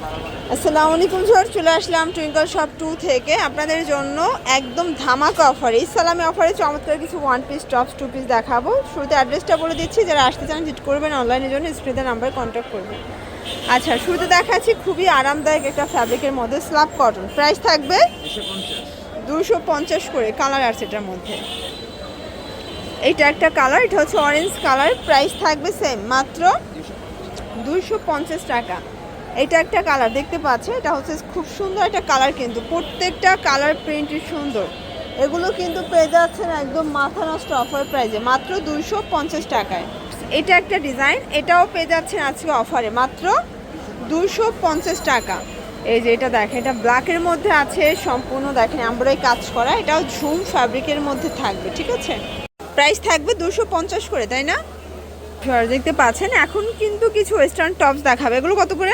আসসালামু আলাইকুম স্যার, চলে আসলাম টুইঙ্কল শপ 2 থেকে আপনাদের জন্য একদম ধামাকা অফারে ইসলামী অফারে চমৎকার কিছু one piece tops two piece দেখাবো। শুরুতে অ্যাড্রেসটা বলে দিচ্ছি, যারা আসতে চান ভিজিট করবেন, অনলাইনের জন্য স্ক্রিনের নাম্বারে কন্ট্যাক্ট করবেন। আচ্ছা, শুরুতে দেখাচ্ছি খুবই আরামদায়ক একটা ফ্যাব্রিকের মধ্যে স্ল্যাব কটন। প্রাইস থাকবে 250 করে। কালার আছে এটার মধ্যে, এইটা একটা কালার, এটা হচ্ছে অরেঞ্জ কালার। প্রাইস থাকবে সেম, মাত্র 250 টাকা। এটা একটা কালার দেখতে পাচ্ছেন, এটা হচ্ছে খুব সুন্দর একটা কালার, কিন্তু প্রত্যেকটা কালার প্রিন্টই সুন্দর। এগুলো কিন্তু পেয়ে যাচ্ছেন একদম মাথা নষ্ট অফার প্রাইসে, মাত্র 250 টাকায়। এটা একটা ডিজাইন, এটাও পেয়ে যাচ্ছেন আজকে অফারে মাত্র 250 টাকা। এই যে এটা দেখেন, এটা ব্ল্যাকের মধ্যে আছে, সম্পূর্ণ দেখেন এমব্রয়ডারি কাজ করা, এটাও ঝুম ফ্যাব্রিকের মধ্যে থাকবে, ঠিক আছে। প্রাইস থাকবে 250 করে, তাই না? দেখতে পাচ্ছেন এখন কিন্তু কিছু ওয়েস্টার্ন টপস দেখাবে। এগুলো কত করে?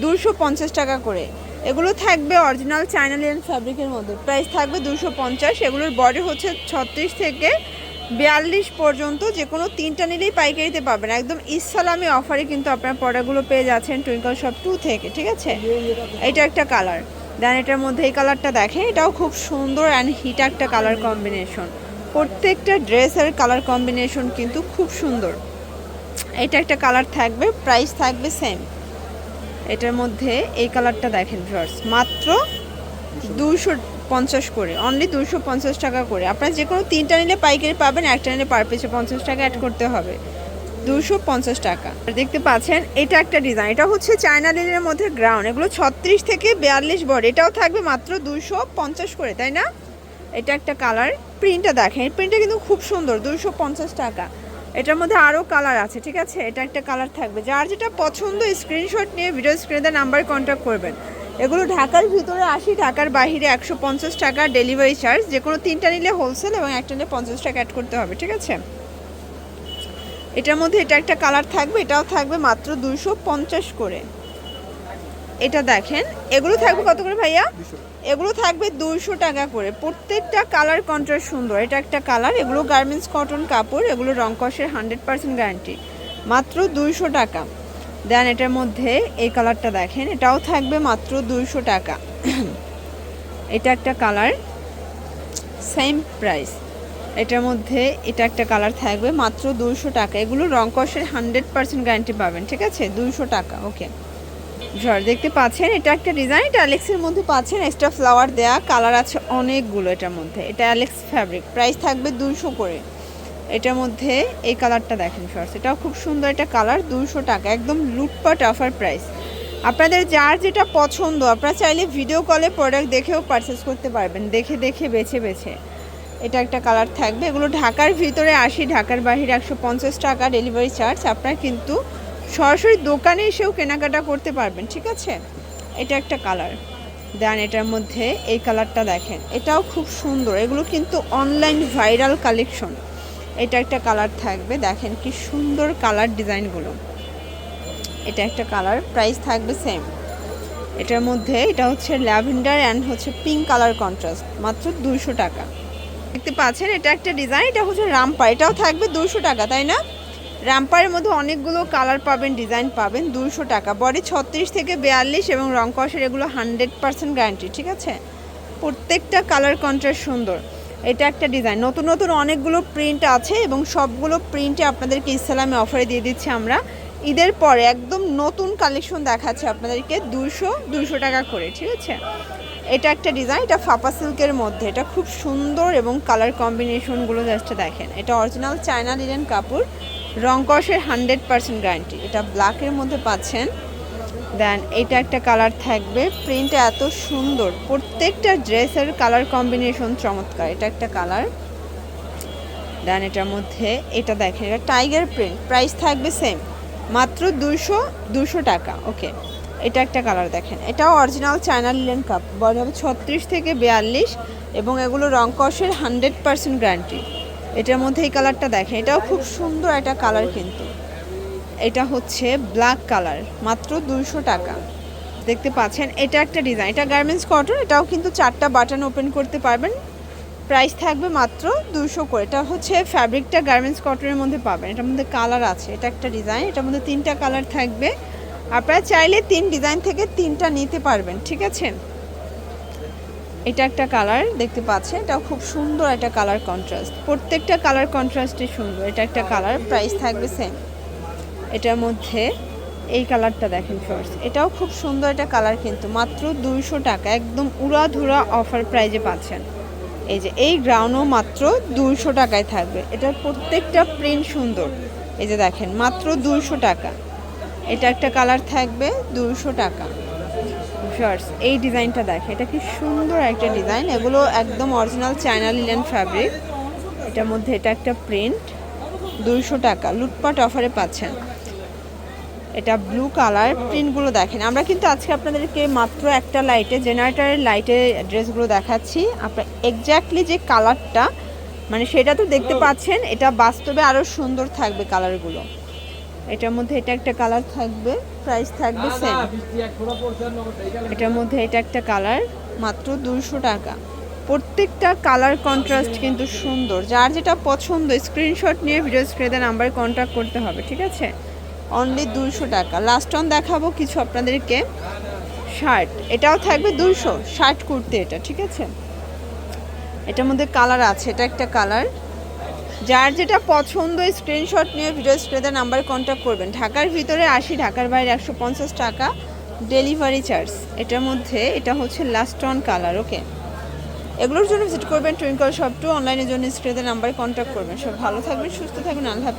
250 টাকা করে। এগুলো থাকবে অরিজিনাল চায়না লিনেন ফ্যাব্রিকের মধ্যে। প্রাইস থাকবে 250। এগুলোর বডি হচ্ছে 36 থেকে 42 পর্যন্ত, যে কোনো তিনটা নিলেই পাইকারিতে পাবেন। একদম ইসলামী অফারে কিন্তু আপনার প্রোডাক্টগুলো পেয়ে যাচ্ছেন টুইঙ্কল শপ 2 থেকে, ঠিক আছে। এটা একটা কালার, দেন এটার মধ্যে এই কালারটা দেখেন, এটাও খুব সুন্দর অ্যান্ড হিট একটা কালার কম্বিনেশন। প্রত্যেকটা ড্রেসের কালার কম্বিনেশন কিন্তু খুব সুন্দর। এটা একটা কালার থাকবে, প্রাইস থাকবে সেম। এটার মধ্যে এই কালারটা দেখেন ভিউয়ার্স, মাত্র 250 করে, অনলি 250 টাকা করে। আপনার যে কোনো তিনটা নিলে পাইকারি পাবেন, একটা নিলে পার পিসে 50 টাকা অ্যাড করতে হবে। 250 টাকা। দেখতে পাচ্ছেন এটা একটা ডিজাইন, এটা হচ্ছে চায়না লিনের মধ্যে গ্রাউন্ড। এগুলো 36 থেকে 42 বডি, এটাও থাকবে মাত্র 250 করে, তাই না? এটা একটা কালার, প্রিন্টটা দেখেন, প্রিন্টটা কিন্তু খুব সুন্দর, 250 টাকা। এটার মধ্যে আরও কালার আছে, ঠিক আছে। এটা একটা কালার থাকবে, যার যেটা পছন্দ স্ক্রিনশট নিয়ে ভিডিও স্ক্রিনে নাম্বার কন্ট্যাক্ট করবেন। এগুলো ঢাকার ভিতরে 80, ঢাকার বাইরে 150 টাকা ডেলিভারি চার্জ। যে কোনো তিনটা নিলে হোলসেল এবং একটা নিলে 50 টাকা অ্যাড করতে হবে, ঠিক আছে। এটার মধ্যে এটা একটা কালার থাকবে, এটাও থাকবে মাত্র 250 করে। এটা দেখেন, এগুলো থাকবে কত করে ভাইয়া? এগুলো থাকবে 200 টাকা করে। প্রত্যেকটা কালার কন্ট্রাস্ট সুন্দর। এটা একটা কালার, এগুলো গার্মেন্টস কটন কাপড়, এগুলো রং কষের 100% গ্যারান্টি, মাত্র 200 টাকা। দেন এটার মধ্যে এই কালারটা দেখেন, এটাও থাকবে মাত্র 200 টাকা। এটা একটা কালার, সেম প্রাইস। এটার মধ্যে এটা একটা কালার থাকবে মাত্র 200 টাকা। এগুলো রং কষের 100% গ্যারান্টি পাবেন, ঠিক আছে। 200 টাকা, ওকে। দেখতে পাচ্ছেন এটা একটা ডিজাইন, এটা অ্যালেক্সের মধ্যে পাচ্ছেন, এক্সট্রা ফ্লাওয়ার দেয়া, কালার আছে অনেকগুলো এটার মধ্যে। এটা অ্যালেক্স ফ্যাব্রিক, প্রাইস থাকবে 200 করে। এটার মধ্যে এই কালারটা দেখেন শর্টস, এটাও খুব সুন্দর একটা কালার, 200 টাকা, একদম লুটপাট অফার প্রাইস। আপনাদের যার যেটা পছন্দ আপনারা চাইলে ভিডিও কলে প্রোডাক্ট দেখেও পারচেস করতে পারবেন, দেখে দেখে বেছে বেছে। এটা একটা কালার থাকবে, এগুলো ঢাকার ভিতরে 80, ঢাকার বাইরে 150 টাকা ডেলিভারি চার্জ। আপনারা কিন্তু সরাসরি দোকানে এসেও কেনাকাটা করতে পারবেন, ঠিক আছে। এটা একটা কালার, দেন এটার মধ্যে এই কালারটা দেখেন, এটাও খুব সুন্দর। এগুলো কিন্তু অনলাইন ভাইরাল কালেকশন। এটা একটা কালার থাকবে, দেখেন কি সুন্দর কালার ডিজাইনগুলো। এটা একটা কালার, প্রাইস থাকবে সেম। এটার মধ্যে এটা হচ্ছে ল্যাভেন্ডার অ্যান্ড হচ্ছে পিঙ্ক কালার কন্ট্রাস্ট, মাত্র 200 টাকা। দেখতে পাচ্ছেন এটা একটা ডিজাইন, এটা হচ্ছে রামপার, এটাও থাকবে 200 টাকা, তাই না? রামপারের মধ্যে অনেকগুলো কালার পাবেন, ডিজাইন পাবেন, 200 টাকা। বডি 36 থেকে 42 এবং রং কষের, এগুলো 100% গ্যারান্টি, ঠিক আছে। প্রত্যেকটা কালার কন্ট্রাস্ট সুন্দর। এটা একটা ডিজাইন, নতুন নতুন অনেকগুলো প্রিন্ট আছে এবং সবগুলো প্রিন্টে আপনাদেরকে ইসলামে অফারে দিয়ে দিচ্ছি আমরা। ঈদের পরে একদম নতুন কালেকশন দেখাচ্ছে আপনাদেরকে 200 টাকা করে, ঠিক আছে। এটা একটা ডিজাইন, এটা ফাপা সিল্কের মধ্যে, এটা খুব সুন্দর এবং কালার কম্বিনেশনগুলো জাস্ট দেখেন। এটা অরিজিনাল চায়না লিনেন কাপড়, রং কষের 100% গ্যারান্টি। এটা ব্ল্যাকের মধ্যে পাচ্ছেন। দেন এটা একটা কালার থাকবে, প্রিন্টটা এত সুন্দর, প্রত্যেকটা ড্রেসের কালার কম্বিনেশন চমৎকার। এটা একটা কালার, দেন এটার মধ্যে এটা দেখেন, এটা টাইগার প্রিন্ট, প্রাইস থাকবে সেম, মাত্র 200 টাকা, ওকে। এটা একটা কালার দেখেন, এটাও original China linen cup, body হবে 36 থেকে 42 এবং এগুলো রং কষের 100% গ্যারান্টি। এটার মধ্যে এই কালারটা দেখেন, এটাও খুব সুন্দর একটা কালার, কিন্তু এটা হচ্ছে ব্ল্যাক কালার, মাত্র 200 টাকা। দেখতে পাচ্ছেন এটা একটা ডিজাইন, এটা গার্মেন্টস কটন, এটাও কিন্তু 4টা বাটন ওপেন করতে পারবেন। প্রাইস থাকবে মাত্র 200 করে। এটা হচ্ছে ফ্যাব্রিকটা গার্মেন্টস কটনের মধ্যে পাবেন, এটার মধ্যে কালার আছে। এটা একটা ডিজাইন, এটার মধ্যে 3টা কালার থাকবে। আপনারা চাইলে 3 ডিজাইন থেকে 3টা নিতে পারবেন, ঠিক আছে। এটা একটা কালার দেখতে পাচ্ছেন, এটাও খুব সুন্দর একটা কালার কন্ট্রাস্ট, প্রত্যেকটা কালার কন্ট্রাস্টই সুন্দর। এটা একটা কালার, প্রাইস থাকবে সেম। এটার মধ্যে এই কালারটা দেখেন ফার্স্ট, এটাও খুব সুন্দর একটা কালার, কিন্তু মাত্র 200 টাকা, একদম উড়াধুরা অফার প্রাইজে পাচ্ছেন। এই যে এই গ্রাউন্ডও মাত্র 200 টাকায় থাকবে। এটার প্রত্যেকটা প্রিন্ট সুন্দর, এই যে দেখেন মাত্র 200 টাকা। এটা একটা কালার থাকবে 200 টাকা। শর্টস এই ডিজাইনটা দেখেন, এটা কি সুন্দর একটা ডিজাইন, এগুলো একদম অরিজিনাল চায়না লিলেন ফ্যাব্রিক। এটার মধ্যে এটা একটা প্রিন্ট, 200 টাকা লুটপাট অফারে পাচ্ছেন। এটা ব্লু কালার, প্রিন্টগুলো দেখেন। আমরা কিন্তু আজকে আপনাদেরকে মাত্র একটা লাইটে, জেনারেটরের লাইটে ড্রেসগুলো দেখাচ্ছি। আপনার এক্স্যাক্টলি যে কালারটা মানে সেটা তো দেখতে পাচ্ছেন, এটা বাস্তবে আরও সুন্দর থাকবে কালারগুলো। এটার মধ্যে এটা একটা কালার থাকবে, প্রাইস থাকবে সেম। এটার মধ্যে এটা একটা কালার, মাত্র 200 টাকা। প্রত্যেকটা কালার কন্ট্রাস্ট কিন্তু সুন্দর। যার যেটা পছন্দ স্ক্রিনশট নিয়ে ভিডিও স্ক্রিনে নাম্বারে কন্ট্যাক্ট করতে হবে, ঠিক আছে। অনলি 200 টাকা। লাস্ট অন দেখাবো কিছু আপনাদেরকে শার্ট, এটাও থাকবে 200, শার্ট কুর্তি এটা, ঠিক আছে। এটার মধ্যে কালার আছে, এটা একটা কালার। যার যেটা পছন্দ স্ক্রিনশট নিয়ে ভিডিও স্ক্রিনে নাম্বারে কন্ট্যাক্ট করবেন। ঢাকার ভিতরে 80, ঢাকার বাইরে 150 টাকা ডেলিভারি চার্জ। এটার মধ্যে এটা হচ্ছে লাস্ট অন কালার, ওকে। এগুলোর জন্য ভিজিট করবেন টুইঙ্কল শপ 2, অনলাইনের জন্য স্ক্রিনে নাম্বারে কন্ট্যাক্ট করবেন। সব ভালো থাকবেন, সুস্থ থাকবেন, আল্লাহ হাফেজ।